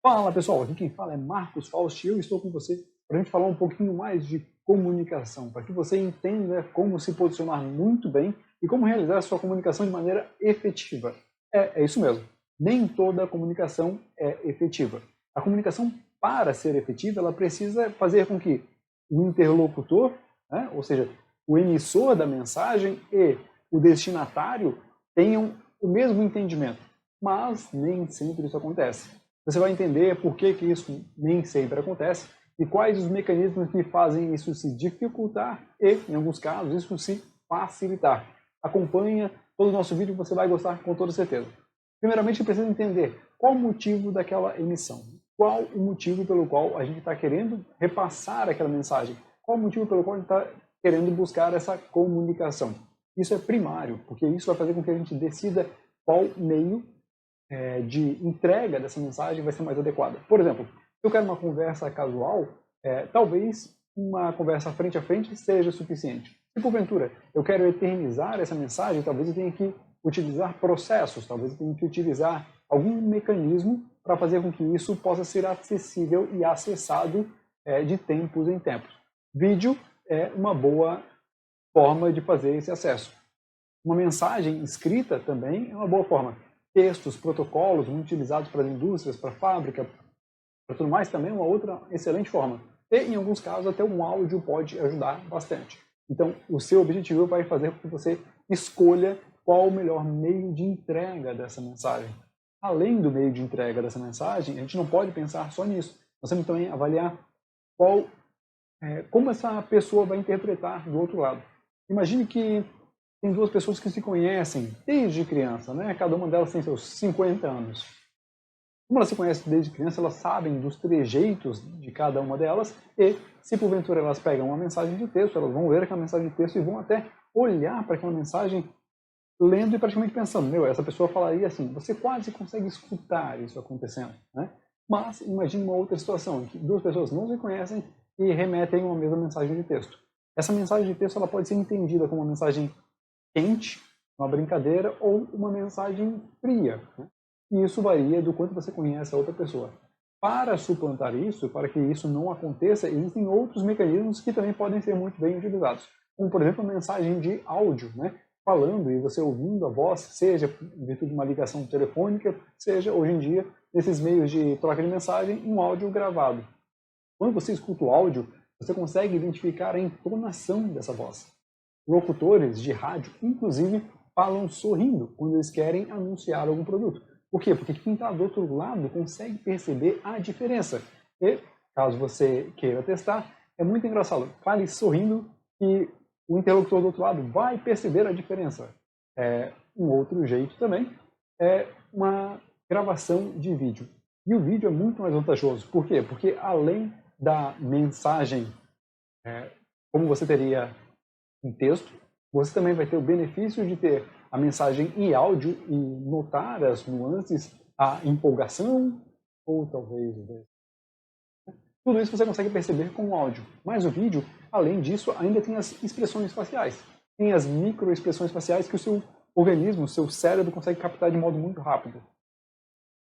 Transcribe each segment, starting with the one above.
Fala pessoal, aqui quem fala é Marcos Fausti e eu estou com você para a gente falar um pouquinho mais de comunicação, para que você entenda como se posicionar muito bem e como realizar a sua comunicação de maneira efetiva. É isso mesmo, nem toda comunicação é efetiva. A comunicação, para ser efetiva, ela precisa fazer com que o interlocutor, né, ou seja, o emissor da mensagem e o destinatário tenham o mesmo entendimento, mas nem sempre isso acontece. Você vai entender por que isso nem sempre acontece e quais os mecanismos que fazem isso se dificultar e, em alguns casos, isso se facilitar. Acompanha todo o nosso vídeo, você vai gostar com toda certeza. Primeiramente, precisa entender qual o motivo daquela emissão. Qual o motivo pelo qual a gente está querendo repassar aquela mensagem. Qual o motivo pelo qual a gente está querendo buscar essa comunicação. Isso é primário, porque isso vai fazer com que a gente decida qual meio de entrega dessa mensagem vai ser mais adequada. Por exemplo, se eu quero uma conversa casual, talvez uma conversa frente a frente seja suficiente. Se porventura eu quero eternizar essa mensagem, talvez eu tenha que utilizar processos, talvez eu tenha que utilizar algum mecanismo para fazer com que isso possa ser acessível e acessado de tempos em tempos. Vídeo é uma boa forma de fazer esse acesso. Uma mensagem escrita também é uma boa forma. Textos, protocolos, muito utilizados para as indústrias, para a fábrica, para tudo mais, também é uma outra excelente forma. E, em alguns casos, até um áudio pode ajudar bastante. Então, o seu objetivo vai fazer com que você escolha qual o melhor meio de entrega dessa mensagem. Além do meio de entrega dessa mensagem, a gente não pode pensar só nisso. Nós temos também avaliar como essa pessoa vai interpretar do outro lado. Imagine que tem duas pessoas que se conhecem desde criança, né? Cada uma delas tem seus 50 anos. Como elas se conhecem desde criança, elas sabem dos trejeitos de cada uma delas e, se porventura elas pegam uma mensagem de texto, elas vão ler aquela mensagem de texto e vão até olhar para aquela mensagem lendo e praticamente pensando, essa pessoa falaria assim, você quase consegue escutar isso acontecendo, né? Mas imagine uma outra situação em que duas pessoas não se conhecem e remetem uma mesma mensagem de texto. Essa mensagem de texto ela pode ser entendida como uma mensagem quente, uma brincadeira ou uma mensagem fria, né? E isso varia do quanto você conhece a outra pessoa. Para suplantar isso, para que isso não aconteça, existem outros mecanismos que também podem ser muito bem utilizados. Como, por exemplo, a mensagem de áudio, né? Falando e você ouvindo a voz, seja em virtude de uma ligação telefônica, seja, hoje em dia, nesses meios de troca de mensagem, um áudio gravado. Quando você escuta o áudio, você consegue identificar a entonação dessa voz. Locutores de rádio, inclusive, falam sorrindo quando eles querem anunciar algum produto. Por quê? Porque quem está do outro lado consegue perceber a diferença. E, caso você queira testar, é muito engraçado. Fale sorrindo e o interlocutor do outro lado vai perceber a diferença. Um outro jeito também é uma gravação de vídeo. E o vídeo é muito mais vantajoso. Por quê? Porque além da mensagem, como você teria em texto, você também vai ter o benefício de ter a mensagem em áudio e notar as nuances, a empolgação, ou talvez tudo isso você consegue perceber com o áudio. Mas o vídeo, além disso, ainda tem as expressões faciais. Tem as microexpressões faciais que o seu organismo, o seu cérebro consegue captar de modo muito rápido.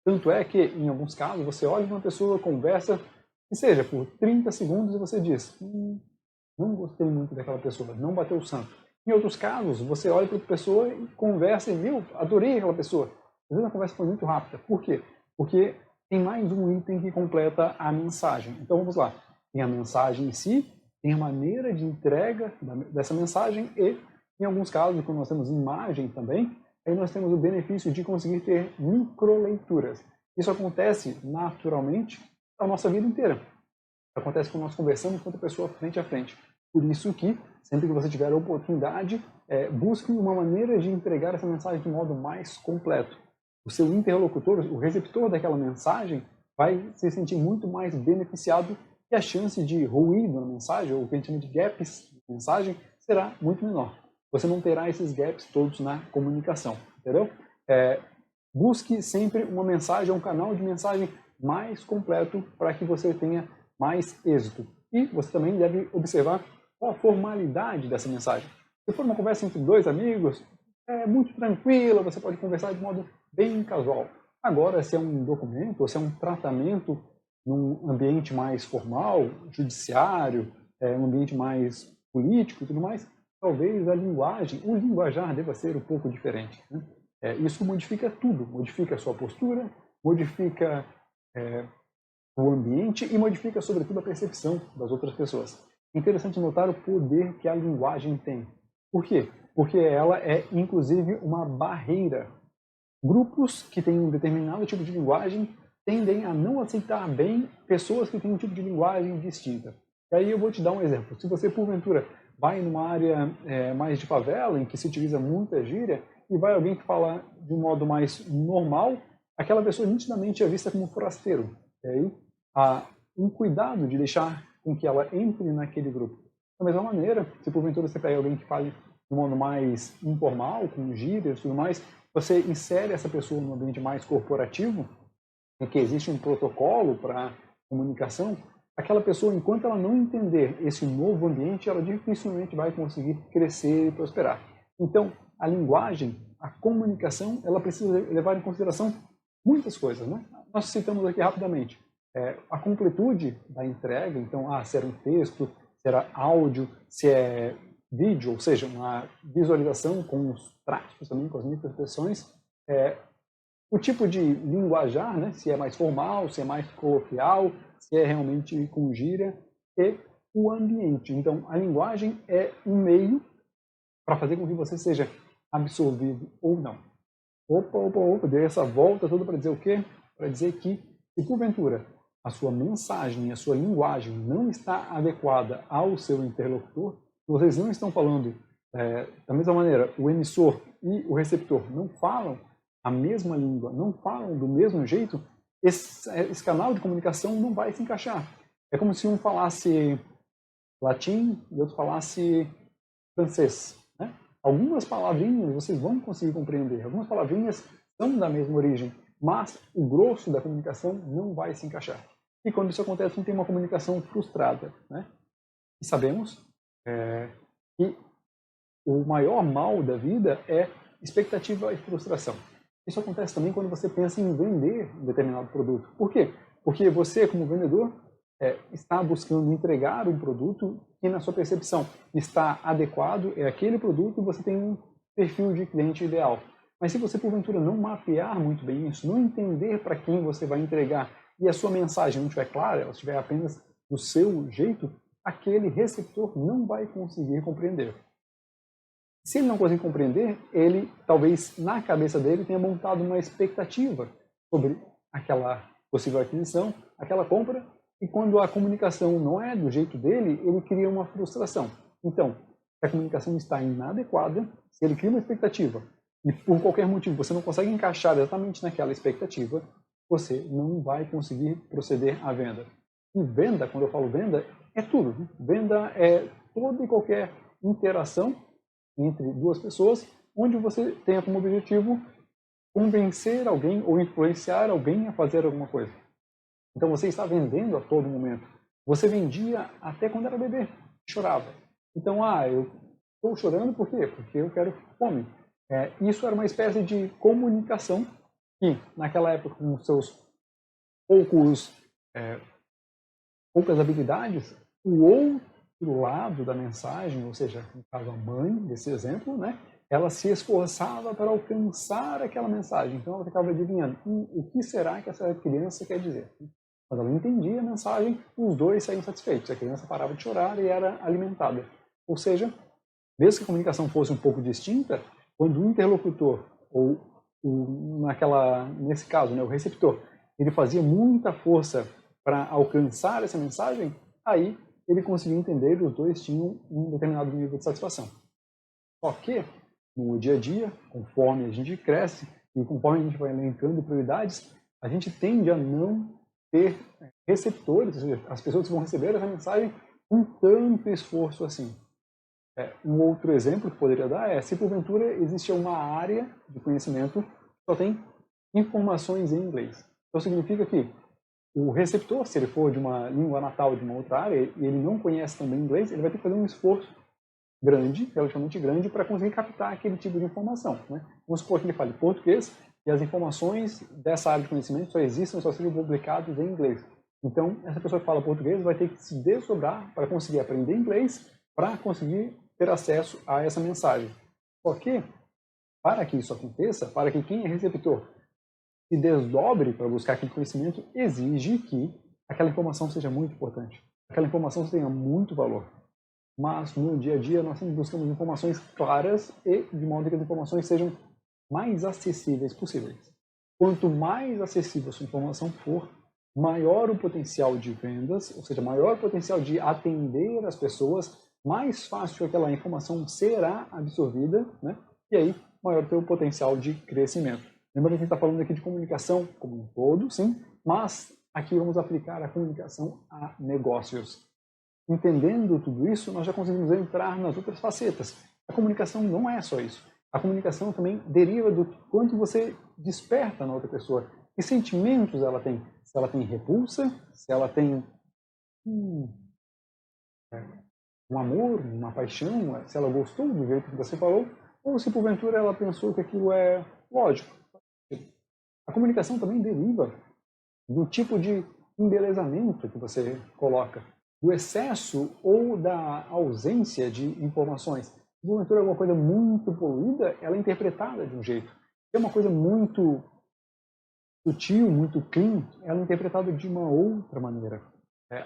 Tanto é que, em alguns casos, você olha uma pessoa, conversa, que seja por 30 segundos e você diz, não gostei muito daquela pessoa, não bateu o santo. Em outros casos, você olha para a pessoa e conversa e, adorei aquela pessoa. Às vezes a conversa foi muito rápida. Por quê? Porque tem mais um item que completa a mensagem. Então vamos lá. Tem a mensagem em si, tem a maneira de entrega dessa mensagem e, em alguns casos, quando nós temos imagem também, aí nós temos o benefício de conseguir ter microleituras. Isso acontece naturalmente a nossa vida inteira. Acontece quando nós conversamos com outra pessoa frente a frente. Por isso que, sempre que você tiver a oportunidade, busque uma maneira de entregar essa mensagem de modo mais completo. O seu interlocutor, o receptor daquela mensagem, vai se sentir muito mais beneficiado e a chance de ruído na mensagem, ou o que a gente chama de gaps na mensagem, será muito menor. Você não terá esses gaps todos na comunicação, entendeu? Busque sempre uma mensagem, um canal de mensagem mais completo para que você tenha mais êxito. E você também deve observar qual a formalidade dessa mensagem. Se for uma conversa entre dois amigos, é muito tranquila, você pode conversar de modo bem casual. Agora, se é um documento ou se é um tratamento num ambiente mais formal, judiciário, um ambiente mais político e tudo mais, talvez a linguagem, o linguajar deva ser um pouco diferente, né? Isso modifica tudo, modifica a sua postura, modifica o ambiente e modifica, sobretudo, a percepção das outras pessoas. É interessante notar o poder que a linguagem tem. Por quê? Porque ela é, inclusive, uma barreira. Grupos que têm um determinado tipo de linguagem tendem a não aceitar bem pessoas que têm um tipo de linguagem distinta. E aí eu vou te dar um exemplo. Se você, porventura, vai numa área mais de favela, em que se utiliza muita gíria, e vai alguém que fala de um modo mais normal, aquela pessoa nitidamente é vista como forasteiro. E aí há um cuidado de deixar com que ela entre naquele grupo. Da mesma maneira, se porventura você pega alguém que fale de um modo mais informal, com gírias e tudo mais, você insere essa pessoa num ambiente mais corporativo, em que existe um protocolo para comunicação, aquela pessoa, enquanto ela não entender esse novo ambiente, ela dificilmente vai conseguir crescer e prosperar. Então, a linguagem, a comunicação, ela precisa levar em consideração muitas coisas, né? Nós citamos aqui rapidamente a completude da entrega, então, se era um texto, se era áudio, se é vídeo, ou seja, uma visualização com os traços também, com as microexpressões, o tipo de linguajar, né? Se é mais formal, se é mais coloquial, se é realmente com gíria, e o ambiente. Então, a linguagem é um meio para fazer com que você seja absorvido ou não. Dei essa volta toda para dizer o quê? Para dizer que, se porventura a sua mensagem, a sua linguagem não está adequada ao seu interlocutor, vocês não estão falando da mesma maneira, o emissor e o receptor não falam a mesma língua, não falam do mesmo jeito, esse canal de comunicação não vai se encaixar. É como se um falasse latim e outro falasse francês, né? Algumas palavrinhas vocês vão conseguir compreender, algumas palavrinhas são da mesma origem, mas o grosso da comunicação não vai se encaixar. E quando isso acontece, a gente tem uma comunicação frustrada, né? E sabemos que o maior mal da vida é expectativa e frustração. Isso acontece também quando você pensa em vender um determinado produto. Por quê? Porque você, como vendedor, está buscando entregar um produto que, na sua percepção, está adequado, é aquele produto, e você tem um perfil de cliente ideal. Mas se você, porventura, não mapear muito bem isso, não entender para quem você vai entregar, e a sua mensagem não estiver clara, ela estiver apenas do seu jeito, aquele receptor não vai conseguir compreender. Se ele não conseguir compreender, ele, talvez, na cabeça dele, tenha montado uma expectativa sobre aquela possível aquisição, aquela compra, e quando a comunicação não é do jeito dele, ele cria uma frustração. Então, se a comunicação está inadequada, se ele cria uma expectativa, e por qualquer motivo você não consegue encaixar exatamente naquela expectativa, você não vai conseguir proceder à venda. E venda, quando eu falo venda, é tudo, né? Venda é toda e qualquer interação entre duas pessoas, onde você tenha como objetivo convencer alguém ou influenciar alguém a fazer alguma coisa. Então você está vendendo a todo momento. Você vendia até quando era bebê, chorava. Então, eu estou chorando por quê? Porque eu quero fome. Isso era uma espécie de comunicação que, naquela época, com seus poucas habilidades, o outro lado da mensagem, ou seja, no caso a mãe desse exemplo, né, ela se esforçava para alcançar aquela mensagem. Então ela ficava adivinhando o que será que essa criança quer dizer. Quando ela entendia a mensagem, os dois saíam satisfeitos. A criança parava de chorar e era alimentada. Ou seja, mesmo que a comunicação fosse um pouco distinta, quando o interlocutor, ou nesse caso, né, o receptor, ele fazia muita força para alcançar essa mensagem, aí ele conseguia entender e os dois tinham um determinado nível de satisfação. Só que, no dia a dia, conforme a gente cresce e conforme a gente vai elencando prioridades, a gente tende a não ter receptores, ou seja, as pessoas que vão receber essa mensagem com tanto esforço assim. Um outro exemplo que poderia dar é se porventura existe uma área de conhecimento que só tem informações em inglês. Então significa que o receptor, se ele for de uma língua natal de uma outra área e ele não conhece também inglês, ele vai ter que fazer um esforço grande, relativamente grande, para conseguir captar aquele tipo de informação, né? Vamos supor que ele fale português, que as informações dessa área de conhecimento só existem, só sejam publicadas em inglês. Então, essa pessoa que fala português vai ter que se desdobrar para conseguir aprender inglês, para conseguir ter acesso a essa mensagem. Só que, para que isso aconteça, para que quem é receptor se desdobre para buscar aquele conhecimento, exige que aquela informação seja muito importante, aquela informação tenha muito valor. Mas no dia a dia nós sempre buscamos informações claras e de modo que as informações sejam mais acessíveis possíveis. Quanto mais acessível a sua informação for, maior o potencial de vendas, ou seja, maior o potencial de atender as pessoas, mais fácil aquela informação será absorvida, né? E aí maior o seu potencial de crescimento. Lembrando que a gente está falando aqui de comunicação como um todo, sim, mas aqui vamos aplicar a comunicação a negócios. Entendendo tudo isso, nós já conseguimos entrar nas outras facetas. A comunicação não é só isso. A comunicação também deriva do quanto você desperta na outra pessoa. Que sentimentos ela tem? Se ela tem repulsa, se ela tem um amor, uma paixão, se ela gostou do jeito que você falou, ou se porventura ela pensou que aquilo é lógico. A comunicação também deriva do tipo de embelezamento que você coloca, do excesso ou da ausência de informações. Se porventura alguma coisa muito poluída, ela é interpretada de um jeito. Se é uma coisa muito sutil, muito clean, ela é interpretada de uma outra maneira.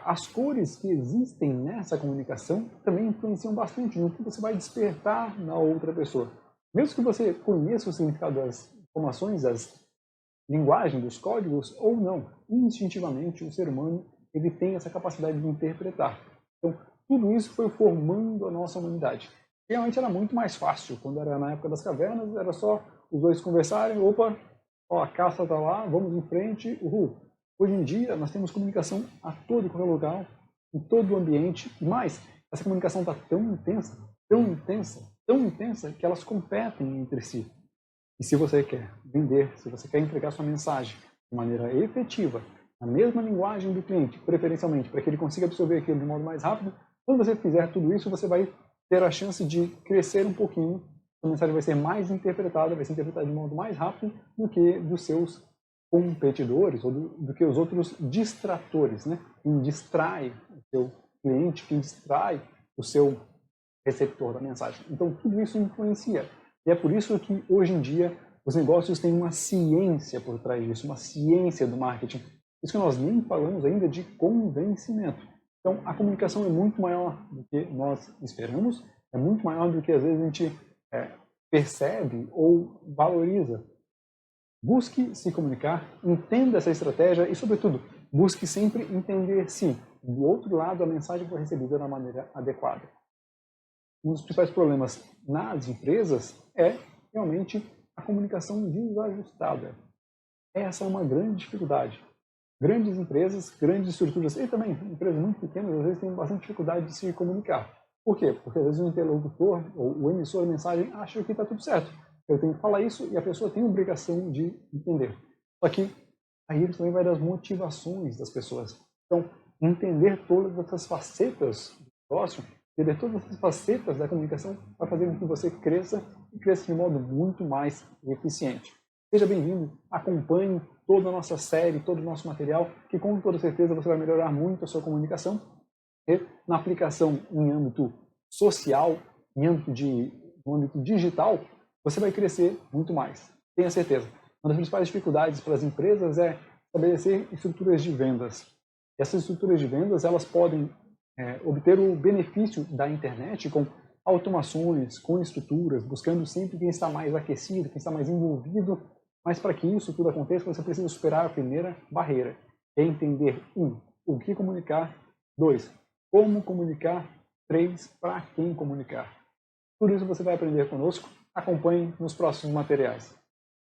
As cores que existem nessa comunicação também influenciam bastante no que você vai despertar na outra pessoa. Mesmo que você conheça o significado das informações, das linguagens, dos códigos ou não, instintivamente o ser humano ele tem essa capacidade de interpretar. Então, tudo isso foi formando a nossa humanidade. Realmente era muito mais fácil, quando era na época das cavernas, era só os dois conversarem, opa, ó, a caça está lá, vamos em frente, uhul. Hoje em dia, nós temos comunicação a todo e qualquer lugar, em todo o ambiente, e mais, essa comunicação está tão intensa, tão intensa, tão intensa, que elas competem entre si. E se você quer vender, se você quer entregar sua mensagem de maneira efetiva, na mesma linguagem do cliente, preferencialmente, para que ele consiga absorver aquilo de modo mais rápido, quando você fizer tudo isso, você vai ter a chance de crescer um pouquinho, a mensagem vai ser mais interpretada, vai ser interpretada de modo mais rápido do que dos seus competidores ou do que os outros distratores, né? Quem distrai o seu cliente, quem distrai o seu receptor da mensagem. Então, tudo isso influencia. E é por isso que, hoje em dia, os negócios têm uma ciência por trás disso, uma ciência do marketing. Isso que nós nem falamos ainda de convencimento. Então, a comunicação é muito maior do que nós esperamos, é muito maior do que, às vezes, a gente percebe ou valoriza. Busque se comunicar, entenda essa estratégia e, sobretudo, busque sempre entender se, do outro lado, a mensagem foi recebida da maneira adequada. Um dos principais problemas nas empresas é realmente a comunicação desajustada. Essa é uma grande dificuldade. Grandes empresas, grandes estruturas e também empresas muito pequenas, às vezes têm bastante dificuldade de se comunicar. Por quê? Porque às vezes o interlocutor ou o emissor da mensagem acha que está tudo certo. Eu tenho que falar isso e a pessoa tem a obrigação de entender. Só que aí ele também vai das motivações das pessoas. Então, entender todas essas facetas do negócio, entender todas essas facetas da comunicação vai fazer com que você cresça e cresça de modo muito mais eficiente. Seja bem-vindo, acompanhe toda a nossa série, todo o nosso material, que com toda certeza você vai melhorar muito a sua comunicação e na aplicação em âmbito social, em âmbito digital, você vai crescer muito mais. Tenha certeza. Uma das principais dificuldades para as empresas é estabelecer estruturas de vendas. Essas estruturas de vendas elas podem obter o benefício da internet com automações, com estruturas, buscando sempre quem está mais aquecido, quem está mais envolvido. Mas para que isso tudo aconteça, você precisa superar a primeira barreira. É entender, 1, o que comunicar. 2, como comunicar. 3, para quem comunicar. Tudo isso você vai aprender conosco. Acompanhe nos próximos materiais.